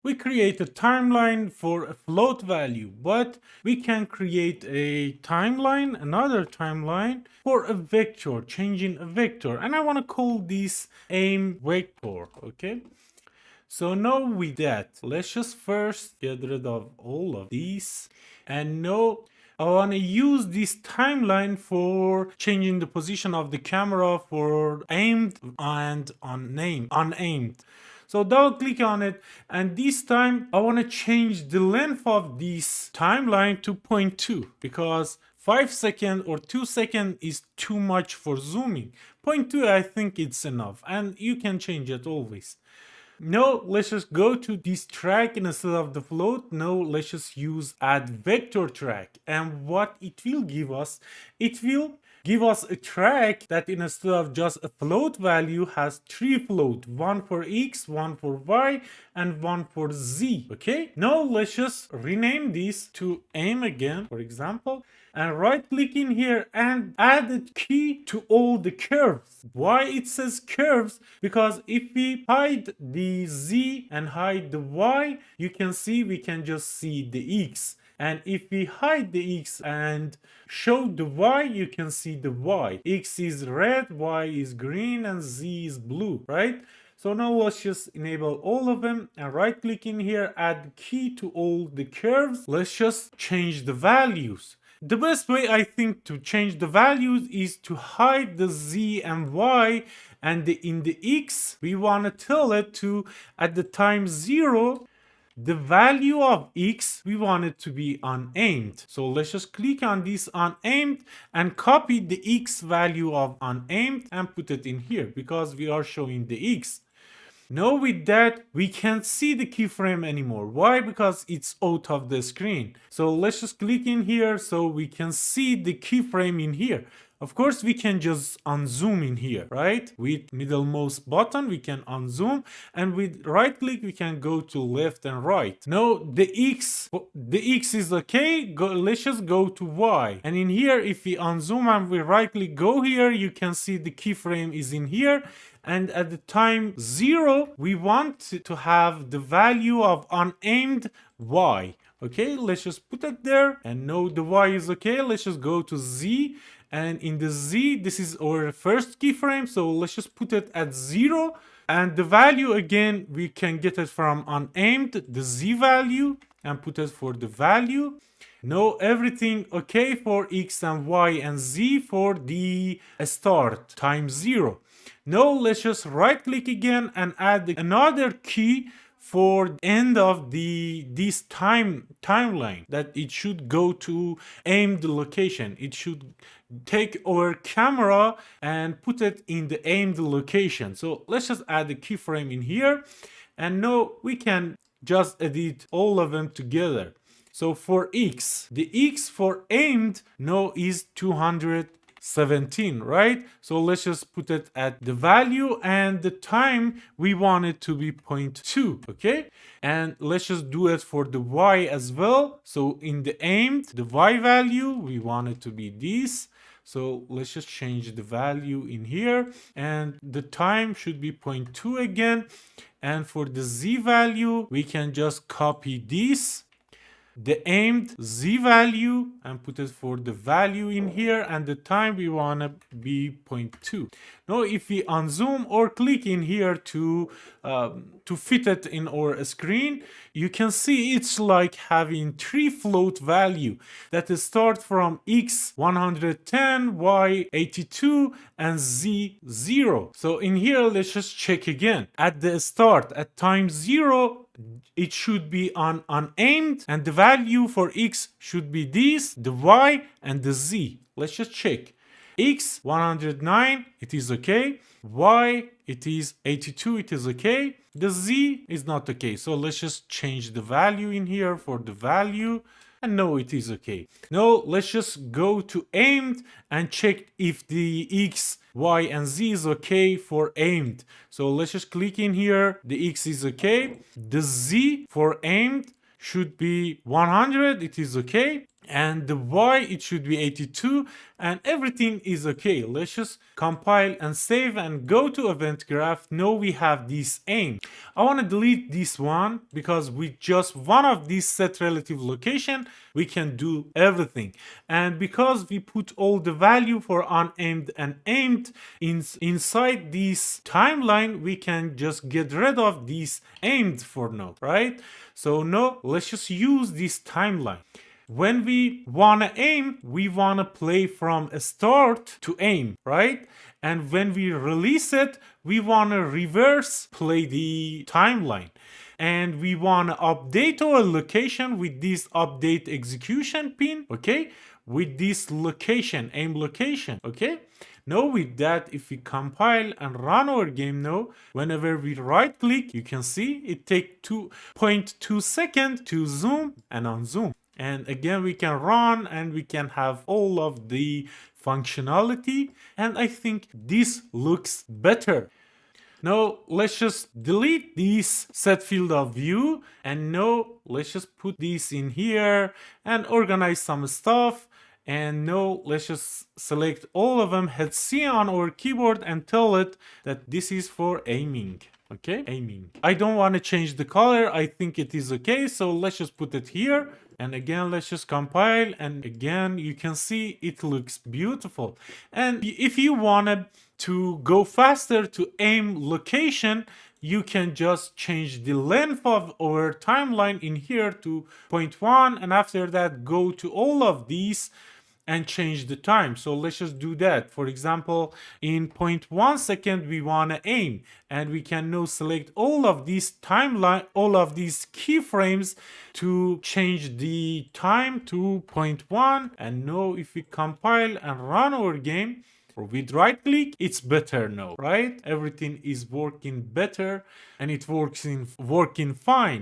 We create a timeline for a float value, but we can create a timeline, another timeline for a vector, changing a vector. And I want to call this aim vector, okay? So now with that, let's just first get rid of all of these. And now I want to use this timeline for changing the position of the camera for aimed and unaimed. So double click on it, and this time I want to change the length of this timeline to 0.2 because 5 seconds or 2 seconds is too much for zooming. 0.2 I think it's enough, and you can change it always. No, let's just go to this track instead of the float. No, let's just use add vector track. And what it will give us, it will give us a track that instead of just a float value has 3 float, one for x, one for y, and one for z. Okay, now let's just rename this to aim again, for example, and right click in here and add a key to all the curves. Why it says curves? Because if we hide the z and hide the y, you can see we can just see the x. And if we hide the x and show the y, you can see the y. X is red, y is green, and z is blue, right? So now let's just enable all of them and right click in here, add key to all the curves. Let's just change the values. The best way I think to change the values is to hide the z and y, and in the x we want to tell it to at the time 0 the value of x we want it to be unaimed. So let's just click on this unaimed and copy the x value of unaimed and put it in here because we are showing the x. Now with that, we can't see the keyframe anymore. Why? Because it's out of the screen. So let's just click in here so we can see the keyframe in here. Of course, we can just unzoom in here, right? With middle mouse button, we can unzoom, and with right click, we can go to left and right. Now the X is okay. Let's just go to Y. And in here, if we unzoom and we right click, go here, you can see the keyframe is in here. And at the time 0, we want to have the value of unaimed Y. Okay, let's just put it there. And now the Y is okay. Let's just go to Z. And in the Z, this is our first keyframe. So let's just put it at 0. And the value, again, we can get it from unaimed, the Z value, and put it for the value. Now everything okay for X and Y and Z for the start, time 0. Now let's just right click again and add another key for end of this timeline, that it should go to aimed location. It should take our camera and put it in the aimed location. So let's just add the keyframe in here, and now we can just edit all of them together. So for X, the X for aimed now is 217, right? So let's just put it at the value, and the time we want it to be 0.2, okay? And let's just do it for the Y as well. So in the aimed, the Y value, we want it to be this. So let's just change the value in here, and the time should be 0.2 again. And for the Z value, we can just copy this, the aimed Z value, and put it for the value in here, and the time we want to be 0.2. Now if we unzoom or click in here to fit it in our screen, you can see it's like having 3 float value that start from X 110, Y 82, and Z 0. So in here, let's just check again. At the start, at time 0, it should be unaimed, and the value for X should be this, the Y, and the Z. Let's just check. X 109, it is okay. Y, it is 82, it is okay. The Z is not okay. So let's just change the value in here for the value. And no, it is okay. Now let's just go to aimed and check if the X, Y, and Z is okay for aimed. So let's just click in here. The X is okay. The Z for aimed should be 100. It is okay. and the y it should be 82, and everything is okay. Let's just compile and save and go to event graph. Now we have this aim. I want to delete this one because with just one of these set relative location we can do everything, and because we put all the value for unaimed and aimed inside this timeline, we can just get rid of this aimed for now, right? So now let's just use this timeline. When we want to aim, we want to play from a start to aim, right? And when we release it, we want to reverse play the timeline. And we want to update our location with this update execution pin, okay? With this location, aim location, okay? Now with that, if we compile and run our game now, whenever we right click, you can see it takes 2.2 seconds to zoom and unzoom. And again, we can run and we can have all of the functionality. And I think this looks better. Now let's just delete this set field of view, and now let's just put this in here and organize some stuff. And now let's just select all of them, hit C on our keyboard and tell it that this is for aiming. Okay, aiming. I don't want to change the color. I think it is okay. So let's just put it here. And again, let's just compile. And again, you can see it looks beautiful. And if you wanted to go faster to aim location, you can just change the length of our timeline in here to 0.1. And after that, go to all of these and change the time. So let's just do that. For example, in 0.1 second, we want to aim, and we can now select all of these timeline, all of these keyframes to change the time to 0.1. And now if we compile and run our game, or with right click, it's better now, right? Everything is working better and it working fine.